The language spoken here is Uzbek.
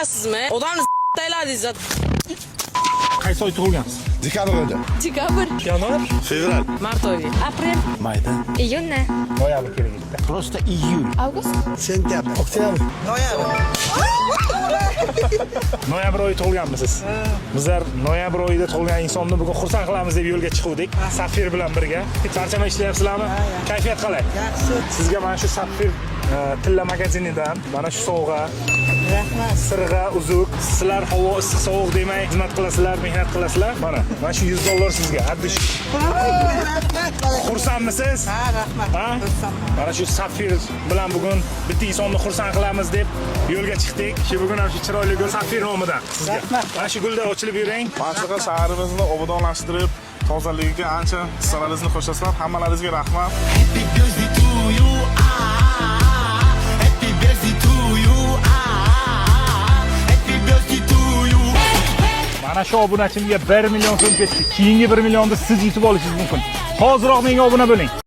bilasizmi? Odamni tayladingiz. Qaysi oy tug'ilgansiz? Dekabr oyida. Dekabr. Yanvar, Fevral. Mart oyi. Aprel. Mayda. Iyun. noyabr kerak. Просто июль. Avgust. Sentyabr. Oktyabr. Noyabr oyi tug'ilganmisiz? Bizlar noyabr oyida tug'ilgan insonni bugun xursand qilamiz deb yo'lga chiqdik. Safir bilan birga. Charchamay ishlayapsizlarmi? Kayfiyat qalay? Yaxshi. Sizga mana shu Safir tilla magazinidan mana shu sovg'a, Rahmat. sirg'a, uzuk. Sizlar havo issiq sovuq demay xizmat qilasizlar, mehnat qilasizlar. Mana shu $100 sizga. Addish. Xursandmisiz? Ha, rahmat. Ha? Mana shu Safir bilan bugun bitta insonni xursand qilamiz deb yo'lga chiqdik. Shu bugun ham shu chiroyli gul Safir nomidan sizga. Mana shu gulda ochilib yuring. Mantiqa shaharimizni obodonlashtirib, tozaligiga ancha hissalaringizni qo'shasizlar. Hammalaringizga rahmat. Happy birthday to you. Happy birthday to you. Happy birthday to you. Mana shu obunachimga 1 million so'm ketdi. Keyingi 1 millionni siz yutib olishingiz mumkin. Hoziroq menga obuna bo'ling.